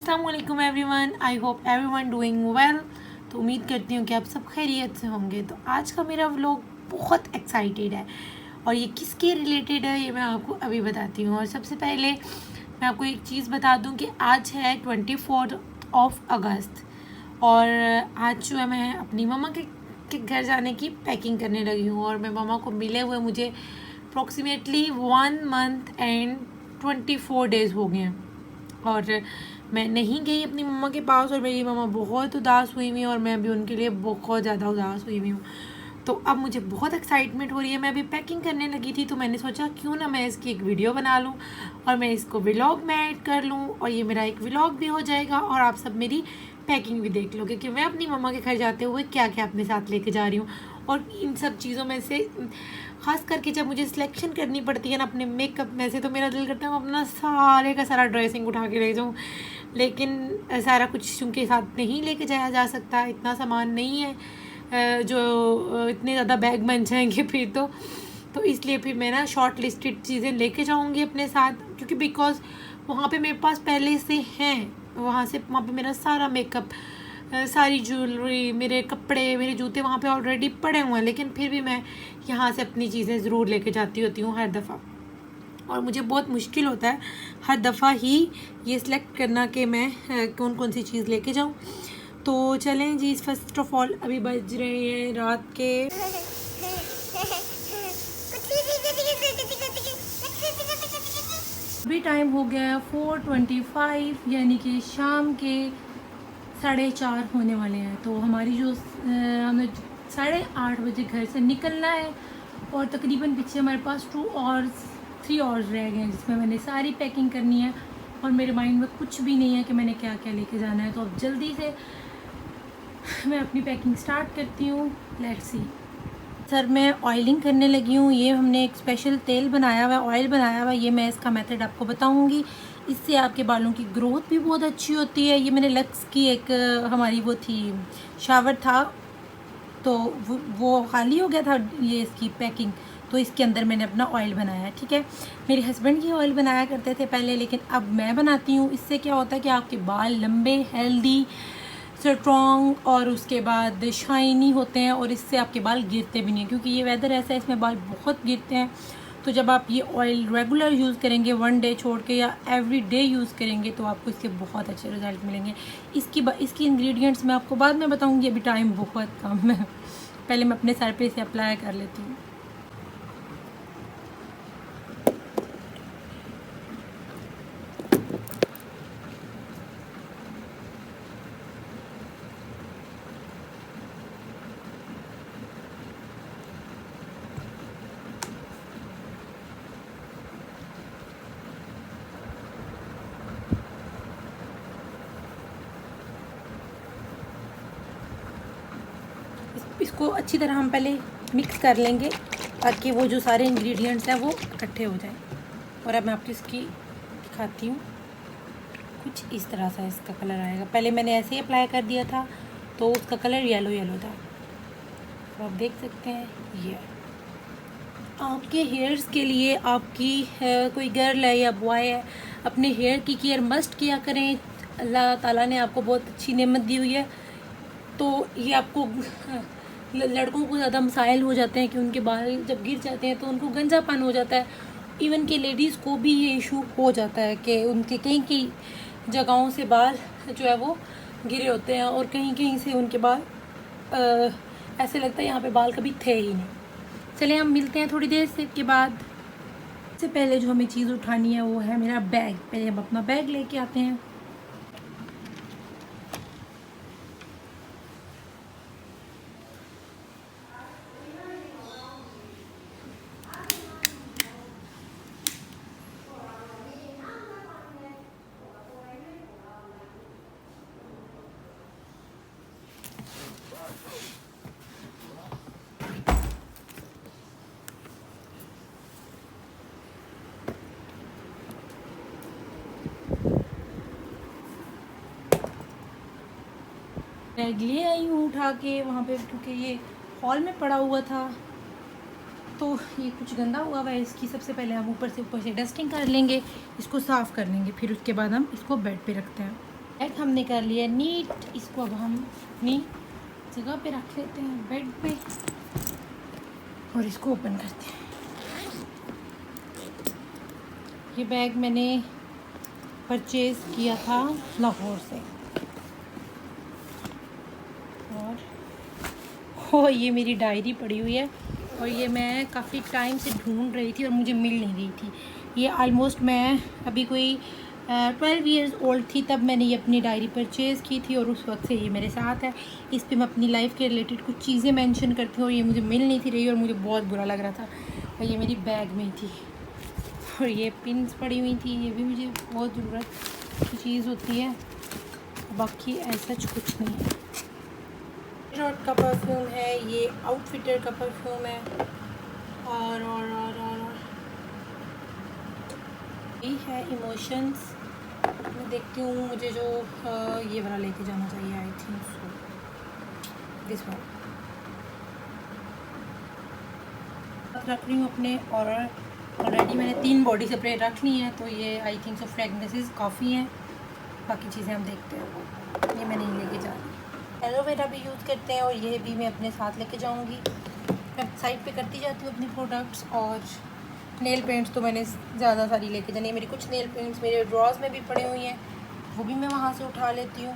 अस्सलामुअलैकुम everyone, I hope everyone doing well. तो उम्मीद करती हूँ कि आप सब खैरियत से होंगे। तो आज का मेरा व्लॉग बहुत एक्साइटेड है और ये किसके रिलेटेड है ये मैं आपको अभी बताती हूँ। और सबसे पहले मैं आपको एक चीज़ बता दूँ कि आज है 24 अगस्त और आज जो है मैं अपनी मम्मा के घर जाने की पैकिंग करने लगी हूँ। और मैं मम्मा को मिले हुए मुझे अप्रॉक्सीमेटली 1 मंथ एंड 24 डेज़ हो गए हैं और मैं नहीं गई अपनी मम्मा के पास और मेरी मम्मा बहुत उदास हुई हुई और मैं भी उनके लिए बहुत ज़्यादा उदास हुई हुई हूँ। तो अब मुझे बहुत एक्साइटमेंट हो रही है। मैं अभी पैकिंग करने लगी थी तो मैंने सोचा क्यों ना मैं इसकी एक वीडियो बना लूँ और मैं इसको व्लॉग में ऐड कर लूँ और ये मेरा एक व्लॉग भी हो जाएगा और आप सब मेरी पैकिंग भी देख लोगे कि मैं अपनी मम्मा के घर जाते हुए क्या क्या अपने साथ लेके जा रही हूँ। और इन सब चीज़ों में से ख़ास करके जब मुझे सिलेक्शन करनी पड़ती है ना अपने मेकअप में से, तो मेरा दिल करता है मैं अपना सारे का सारा ड्रेसिंग उठा के ले जाऊँ, लेकिन सारा कुछ चूँकि साथ नहीं लेके जाया जा सकता, इतना सामान नहीं है जो इतने ज़्यादा बैग बन जाएंगे फिर तो इसलिए फिर मैं ना शॉर्ट लिस्टेड चीज़ें लेके जाऊँगी अपने साथ, क्योंकि बिकॉज़ वहाँ पे मेरे पास पहले से हैं, वहाँ पे मेरा सारा मेकअप, सारी ज्वेलरी, मेरे कपड़े, मेरे जूते वहाँ पे ऑलरेडी पड़े हुए हैं। लेकिन फिर भी मैं यहाँ से अपनी चीज़ें ज़रूर लेके जाती होती हूँ हर दफ़ा और मुझे बहुत मुश्किल होता है हर दफ़ा ही ये सिलेक्ट करना कि मैं कौन कौन सी चीज़ लेके जाऊँ। तो चलें जी, फर्स्ट ऑफ ऑल अभी बज रहे हैं रात के अभी टाइम हो गया है 4:25, यानी कि शाम के 4:30 होने वाले हैं। तो हमारी जो हमें 8:30 बजे घर से निकलना है और तकरीबन पीछे हमारे पास 3 आवर्स रह गए हैं जिसमें मैंने सारी पैकिंग करनी है और मेरे माइंड में कुछ भी नहीं है कि मैंने क्या क्या लेके जाना है। तो अब जल्दी से मैं अपनी पैकिंग स्टार्ट करती हूँ। Let's see. सर मैं ऑयलिंग करने लगी हूँ। ये हमने एक स्पेशल तेल बनाया हुआ है, ऑयल बनाया हुआ है। ये मैं इसका मेथड आपको बताऊँगी, इससे आपके बालों की ग्रोथ भी बहुत अच्छी होती है। ये मैंने लक्स की एक हमारी वो थी, शावर था, तो वो खाली हो गया था ये इसकी पैकिंग, तो इसके अंदर मैंने अपना ऑयल बनाया है। ठीक है, मेरे हस्बैंड ही ऑयल बनाया करते थे पहले, लेकिन अब मैं बनाती हूँ। इससे क्या होता है कि आपके बाल लंबे, हेल्दी, स्ट्रॉन्ग और उसके बाद शाइनी होते हैं और इससे आपके बाल गिरते भी नहीं, क्योंकि ये वेदर ऐसा है इसमें बाल बहुत गिरते हैं। तो जब आप ये ऑयल रेगुलर यूज़ करेंगे, 1 डे छोड़ के या एवरी डे यूज़ करेंगे, तो आपको इसके बहुत अच्छे रिजल्ट मिलेंगे। इसकी इंग्रेडिएंट्स मैं आपको बाद में बताऊंगी, अभी टाइम बहुत कम है। पहले मैं अपने सर पे इसे अप्लाई कर लेती हूँ। इसको अच्छी तरह हम पहले मिक्स कर लेंगे ताकि वो जो सारे इंग्रेडिएंट्स हैं वो इकट्ठे हो जाएं। और अब मैं आपको इसकी दिखाती हूँ। कुछ इस तरह से इसका कलर आएगा। पहले मैंने ऐसे ही अप्लाई कर दिया था तो उसका कलर येलो येलो था, तो आप देख सकते हैं। ये आपके हेयर्स के लिए, आपकी कोई गर्ल है या बॉय है, अपने हेयर की केयर मस्ट किया करें। अल्लाह ताला ने आपको बहुत अच्छी नेमत दी हुई है, तो ये आपको लड़कों को ज़्यादा मसाइल हो जाते हैं कि उनके बाल जब गिर जाते हैं तो उनको गंजापन हो जाता है। इवन के लेडीज़ को भी ये इशू हो जाता है कि उनके कहीं कहीं जगहों से बाल जो है वो गिरे होते हैं और कहीं कहीं से उनके बाल ऐसे लगता है यहाँ पे बाल कभी थे ही नहीं। चलिए हम मिलते हैं थोड़ी देर से के बाद। इससे पहले जो हमें चीज़ उठानी है वो है मेरा बैग। पहले हम अपना बैग लेके आते हैं। बैग ले आई हूँ उठा के वहाँ पे, क्योंकि ये हॉल में पड़ा हुआ था तो ये कुछ गंदा हुआ है। इसकी सबसे पहले हम ऊपर से डस्टिंग कर लेंगे, इसको साफ़ कर लेंगे, फिर उसके बाद हम इसको बेड पे रखते हैं। बैग हमने कर लिया नीट। इसको अब हम अपनी जगह पे रख लेते हैं, बेड पे, और इसको ओपन करते हैं। ये बैग मैंने परचेज़ किया था लाहौर से, और ये मेरी डायरी पड़ी हुई है, और ये मैं काफ़ी टाइम से ढूंढ रही थी और मुझे मिल नहीं रही थी। ये ऑलमोस्ट मैं अभी कोई 12 इयर्स ओल्ड थी तब मैंने ये अपनी डायरी परचेज़ की थी, और उस वक्त से ये मेरे साथ है। इस पे मैं अपनी लाइफ के रिलेटेड कुछ चीज़ें मेंशन करती हूँ, और ये मुझे मिल नहीं थी रही और मुझे बहुत बुरा लग रहा था, और ये मेरी बैग में थी। और ये पिन्स पड़ी हुई थी, ये भी मुझे बहुत ज़रूरत की चीज़ होती है, बाकी ऐसा कुछ नहीं है। रॉड का परफ्यूम है, ये आउटफिटर का परफ्यूम है, और ये है इमोशंस। मैं देखती हूँ मुझे जो ये वाला लेके जाना चाहिए, I think so this one रख रही हूँ अपने। और ऑलरेडी मैंने 3 बॉडी स्प्रे रख ली हैं, तो ये आई थिंक सो फ्रेगनेंसेस काफ़ी हैं। बाकी चीज़ें हम देखते हैं। ये मैं नहीं लेके जा रही। एलोवेरा भी यूज़ करते हैं, और ये भी मैं अपने साथ लेके जाऊंगी। मैं साइड पे करती जाती हूँ अपनी प्रोडक्ट्स। और नेल पेंट्स तो मैंने ज़्यादा सारी लेके जानी है। मेरी कुछ नेल पेंट्स मेरे ड्रॉर्स में भी पड़ी हुई हैं, वो भी मैं वहाँ से उठा लेती हूँ।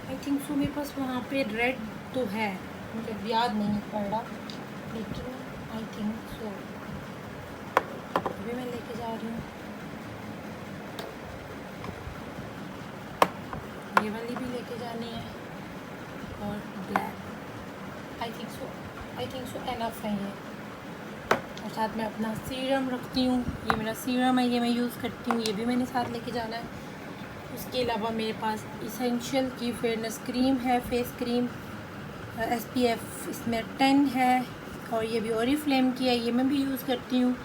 आई थिंक सो मेरे पास वहाँ पे रेड तो है, मुझे याद नहीं पड़ रहा, लेकिन आई थिंक सो अभी मैं लेके जा रही हूँ। ये वाली भी लेके जानी है, और black. I think so enough है ये। और साथ में अपना सीरम रखती हूँ, ये मेरा सीरम है, ये मैं यूज़ करती हूँ, ये भी मैंने साथ लेके जाना है। उसके अलावा मेरे पास इसेंशियल की फेयरनेस क्रीम है, फेस क्रीम, SPF इसमें 10 है, और ये भी ओरिफ्लेम की है, ये मैं भी यूज़ करती हूँ,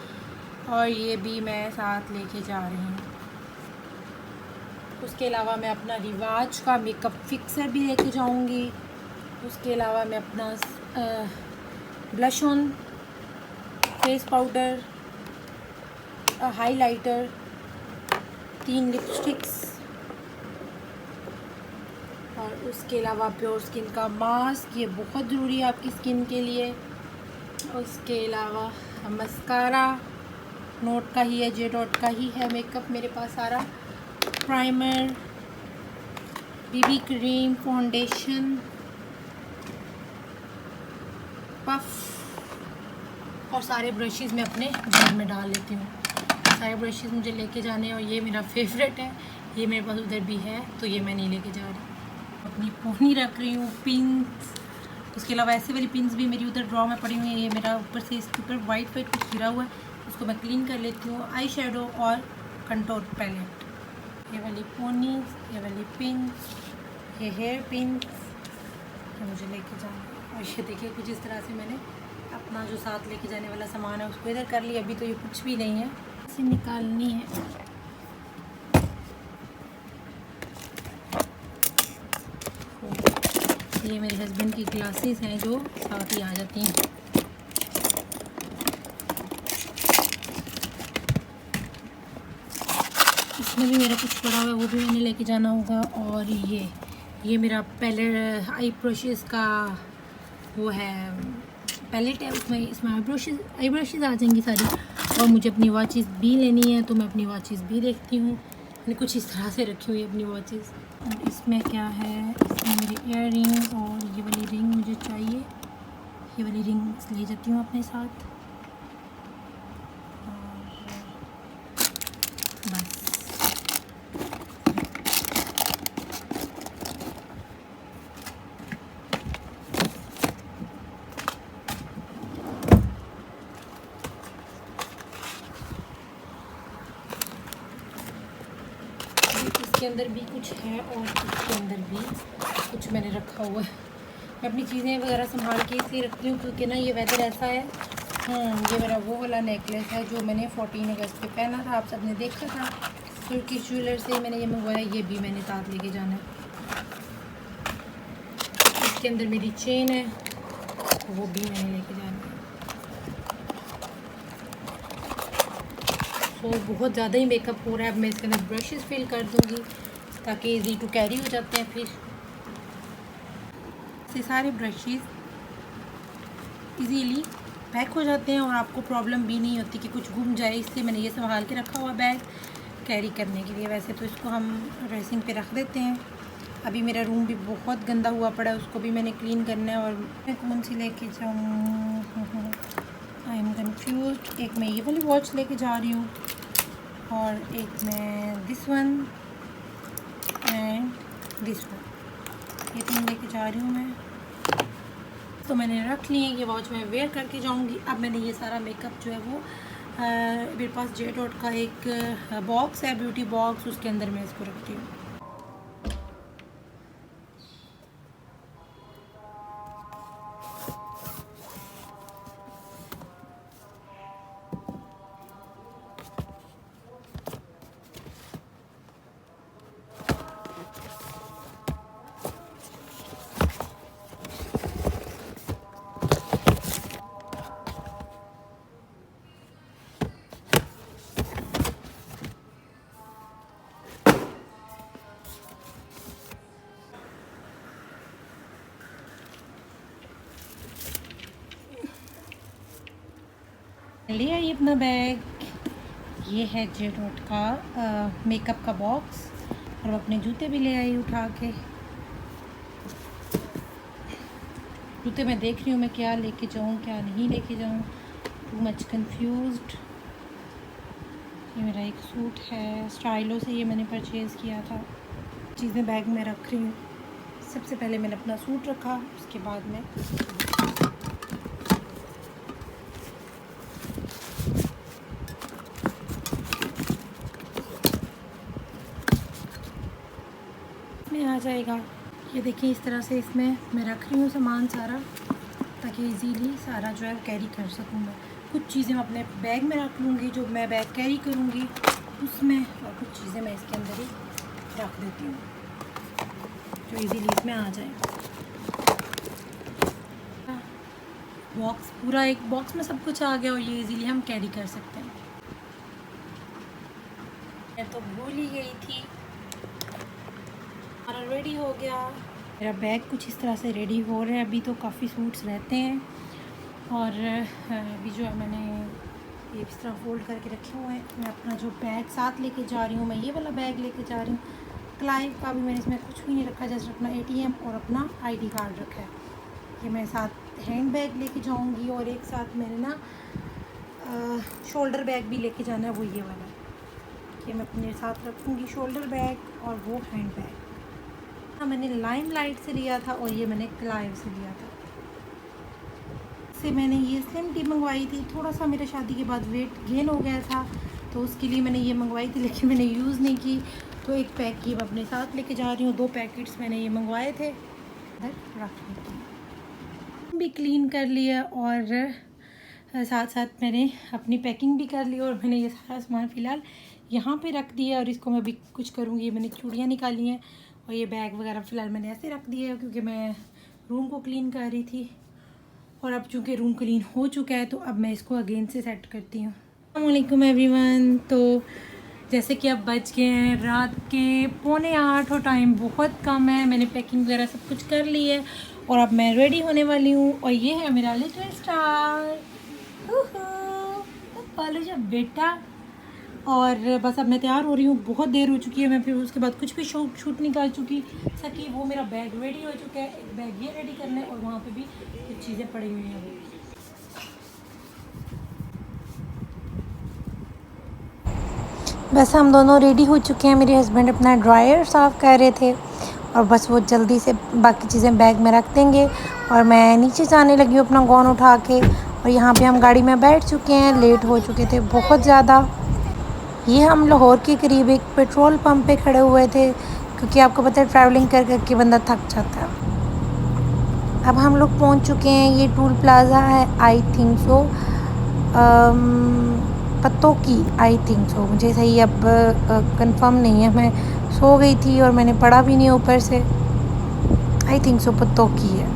और ये भी मैं साथ लेके जा रही हूँ। उसके अलावा मैं अपना रिवाज का मेकअप फिक्सर भी लेके जाऊंगी। उसके अलावा मैं अपना blush on, face powder, highlighter, 3 lipsticks, और उसके अलावा प्योर स्किन का मास्क, ये बहुत ज़रूरी है आपकी स्किन के लिए। उसके अलावा मस्कारा नोट का ही है, जे डॉट का ही है मेकअप मेरे पास सारा, primer, BB cream, foundation, puff, और सारे ब्रशेस मैं अपने बैग में डाल लेती हूँ। सारे ब्रशेस मुझे लेके जाने, और ये मेरा फेवरेट है, ये मेरे पास उधर भी है, तो ये मैं नहीं लेके जा रही। अपनी पोनी रख रही हूँ, पिंस। उसके अलावा ऐसे वाली पिंस भी मेरी उधर ड्रॉ में पड़ी हुई है। ये मेरा ऊपर से इसके ऊपर वाइट कुछ गिरा हुआ है, उसको मैं क्लीन कर लेती हूँ। आई शेडो और कंटूर पैलेट, ये वाली पोनीज, ये वाली पिन, ये हेयर पिन, ये मुझे लेके जाना है। और ये देखिए कुछ इस तरह से मैंने अपना जो साथ लेके जाने वाला सामान है उसको इधर कर लिया। अभी तो ये कुछ भी नहीं है, इसे निकालनी है। ये मेरे हस्बैंड की ग्लासेस हैं जो साथ ही आ जाती हैं। इसमें भी मेरा कुछ पड़ा हुआ है, वो भी मैंने लेके जाना होगा। और ये मेरा पैलेट, आई ब्रशेस का वो है, पैलेट है, इसमें आई ब्रशेस आ जाएंगी सारी। और मुझे अपनी वॉचेस भी लेनी है, तो मैं अपनी वॉचेस भी देखती हूँ। मैंने कुछ इस तरह से रखी हुई है अपनी वॉचेस। और इसमें क्या है, इसमें मेरी इयर रिंग्स, और ये वाली रिंग मुझे चाहिए, ये वाली रिंग्स ले जाती हूँ अपने साथ। और बस इसके अंदर भी कुछ है, और इसके अंदर भी कुछ मैंने रखा हुआ है। मैं अपनी चीज़ें वगैरह संभाल के इसलिए रखती हूँ क्योंकि ना ये वेदर ऐसा है। ये मेरा वो वाला नेकलेस है जो मैंने 14 अगस्त पे पहना था, आप सबने देखा था। तुर्किश ज्वेलर से मैंने ये मंगवाया, ये भी मैंने साथ लेके जाना है। इसके अंदर मेरी चेन है, वो भी मैंने लेके जाना है। तो बहुत ज़्यादा ही मेकअप हो रहा है। अब मैं इसके अंदर ब्रशेस फिल कर दूँगी ताकि इजी टू कैरी हो जाते हैं। फिर से सारे ब्रशेस इजीली पैक हो जाते हैं और आपको प्रॉब्लम भी नहीं होती कि कुछ गुम जाए। इसलिए मैंने ये संभाल के रखा हुआ बैग कैरी करने के लिए। वैसे तो इसको हम ड्रेसिंग पे रख देते हैं। अभी मेरा रूम भी बहुत गंदा हुआ पड़ा है, उसको भी मैंने क्लीन करना है। और मैं कौन सी लेके जाऊँ, आई एम कन्फ्यूज। एक मैं ये वाली वॉच लेके जा रही हूँ और एक मैं this one and this one, ये तीन लेके जा रही हूँ मैं। तो मैंने रख ली है, ये वॉच मैं वेयर करके जाऊंगी। अब मैंने ये सारा मेकअप जो है वो मेरे पास J.Dot का एक बॉक्स है, ब्यूटी बॉक्स, उसके अंदर मैं इसको रखती हूँ। ले आई अपना बैग, ये है J.Dot का मेकअप का बॉक्स। और अपने जूते भी ले आई उठा के। जूते मैं देख रही हूँ मैं क्या लेके जाऊँ क्या नहीं लेके जाऊँ, टू मच कंफ्यूज्ड। ये मेरा एक सूट है, स्टाइलो से ये मैंने परचेज़ किया था। चीज़ें बैग में रख रही हूँ। सबसे पहले मैंने अपना सूट रखा, उसके बाद में आ जाएगा। ये देखिए इस तरह से इसमें मैं रख रही हूँ सामान सारा, ताकि इजीली सारा जो है कैरी कर सकूँ मैं। कुछ चीज़ें मैं अपने बैग में रख लूँगी जो मैं बैग कैरी करूँगी उसमें, और कुछ चीज़ें मैं इसके अंदर ही रख देती हूँ जो इजीली इसमें आ जाए। बॉक्स पूरा एक बॉक्स में सब कुछ आ गया और ये इजीली हम कैरी कर सकते हैं। मैं तो भूल ही गई थी। हमारा रेडी हो गया, मेरा बैग कुछ इस तरह से रेडी हो रहा है। अभी तो काफ़ी सूट्स रहते हैं और अभी जो है मैंने ये इस तरह फोल्ड करके रखे हुए हैं। मैं अपना जो बैग साथ लेके जा रही हूँ, मैं ये वाला बैग लेके जा रही हूँ। क्लाइव का भी मैंने इसमें कुछ भी नहीं रखा, जैसे अपना ATM और अपना ID कार्ड रखा है। ये मैं साथ हैंड बैग लेके जाऊँगी और एक साथ मैंने ना शोल्डर बैग भी लेके जाना है, वो ये वाला। ये मैं अपने साथ रखूँगी शोल्डर बैग और वो हैंड बैग। हाँ, मैंने लाइमलाइट से लिया था और ये मैंने क्लाइव से लिया था। से मैंने ये स्लिम टी मंगवाई थी। थोड़ा सा मेरे शादी के बाद वेट गेन हो गया था तो उसके लिए मैंने ये मंगवाई थी, लेकिन मैंने यूज़ नहीं की। तो एक पैक ये मैं अपने साथ लेके जा रही हूँ। 2 पैकेट्स मैंने ये मंगवाए थे, रख लेती भी क्लीन कर लिया और साथ साथ मैंने अपनी पैकिंग भी कर ली। और मैंने ये सारा सामान फ़िलहाल यहाँ पे रख दिया और इसको मैं अभी कुछ करूँगी। मैंने चूड़ियाँ निकाली हैं और ये बैग वगैरह फ़िलहाल मैंने ऐसे रख दिया है क्योंकि मैं रूम को क्लीन कर रही थी। और अब चूँकि रूम क्लीन हो चुका है तो अब मैं इसको अगेन से सेट करती हूँ। अस्सलाम वालेकुम एवरीवन। तो जैसे कि अब बज गए हैं रात के 7:45 और टाइम बहुत कम है। मैंने पैकिंग वगैरह सब कुछ कर ली है और अब मैं रेडी होने वाली हूँ। और ये है मेरा लिटिल स्टार, पालो जा बेटा। और बस अब मैं तैयार हो रही हूँ, बहुत देर हो चुकी है। मैं फिर उसके बाद कुछ भी शूट नहीं कर चुकी सकी। वो मेरा बैग रेडी हो चुका है, एक बैग ये रेडी करना है और वहाँ पे भी कुछ चीज़ें पड़ी हुई हैं। बस हम दोनों रेडी हो चुके हैं। मेरे हस्बैंड अपना ड्रायर साफ़ कर रहे थे और बस वो जल्दी से बाकी चीज़ें बैग में रख देंगे और मैं नीचे जाने लगी हूँ अपना गॉन उठा के। और यहाँ पे हम गाड़ी में बैठ चुके हैं, लेट हो चुके थे बहुत ज़्यादा। ये हम लाहौर के करीब एक पेट्रोल पंप पे खड़े हुए थे क्योंकि आपको पता है ट्रैवलिंग कर करके बंदा थक जाता है। अब हम लोग पहुंच चुके हैं। ये टूल प्लाज़ा है, आई थिंक सो पत्तों की, आई थिंक सो, मुझे सही अब कंफर्म नहीं है। मैं सो गई थी और मैंने पढ़ा भी नहीं ऊपर से। आई थिंक सो पत्तों की है।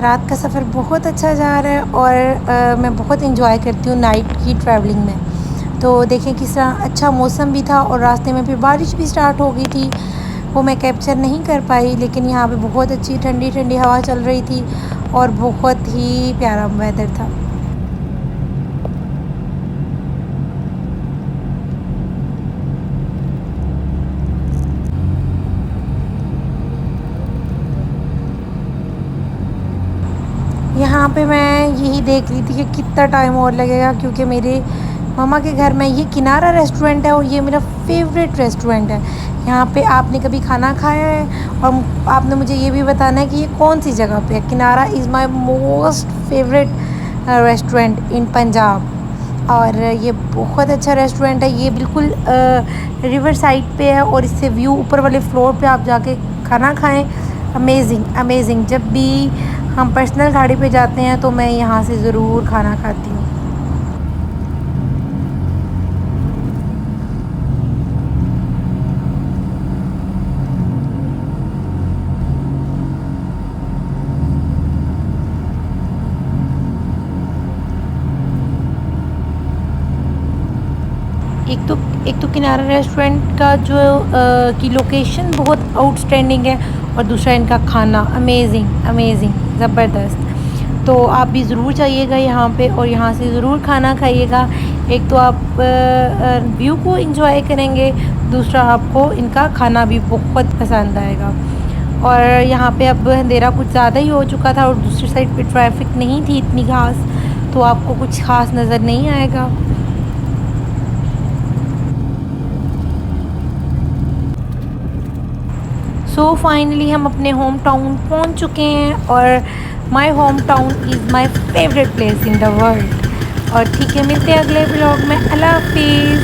रात का सफ़र बहुत अच्छा जा रहा है और मैं बहुत इंजॉय करती हूँ नाइट की ट्रैवलिंग में। तो देखें किस तरह अच्छा मौसम भी था और रास्ते में फिर बारिश भी स्टार्ट हो गई थी, वो मैं कैप्चर नहीं कर पाई, लेकिन यहाँ पे बहुत अच्छी ठंडी ठंडी हवा चल रही थी और बहुत ही प्यारा वेदर था। यहाँ पे मैं यही देख रही थी कि कितना टाइम और लगेगा, क्योंकि मेरे मामा के घर में ये किनारा रेस्टोरेंट है और ये मेरा फेवरेट रेस्टोरेंट है। यहाँ पे आपने कभी खाना खाया है और आपने मुझे ये भी बताना है कि ये कौन सी जगह पे है। किनारा is my most favourite restaurant in Punjab और ये बहुत अच्छा रेस्टोरेंट है। ये बिल्कुल रिवर साइड पे है और इससे व्यू ऊपर वाले फ्लोर पे आप जाके खाना खाएं। Amazing amazing. जब भी हम पर्सनल गाड़ी पे जाते हैं तो मैं यहाँ से ज़रूर खाना खाती हूँ। एक तो किनारा रेस्टोरेंट का जो की लोकेशन बहुत आउटस्टैंडिंग है और दूसरा इनका खाना अमेजिंग अमेजिंग ज़बरदस्त। तो आप भी ज़रूर जाइएगा यहाँ पे और यहाँ से ज़रूर खाना खाइएगा। एक तो आप व्यू को एंजॉय करेंगे, दूसरा आपको इनका खाना भी बहुत पसंद आएगा। और यहाँ पे अब अंधेरा कुछ ज़्यादा ही हो चुका था और दूसरी साइड पे ट्रैफिक नहीं थी इतनी खास, तो आपको कुछ खास नज़र नहीं आएगा। सो फाइनली हम अपने होम टाउन पहुँच चुके हैं और my home town is my favourite place in the world. और ठीक है, मिलते हैं अगले ब्लॉग में। अल्लाह हाफिज़।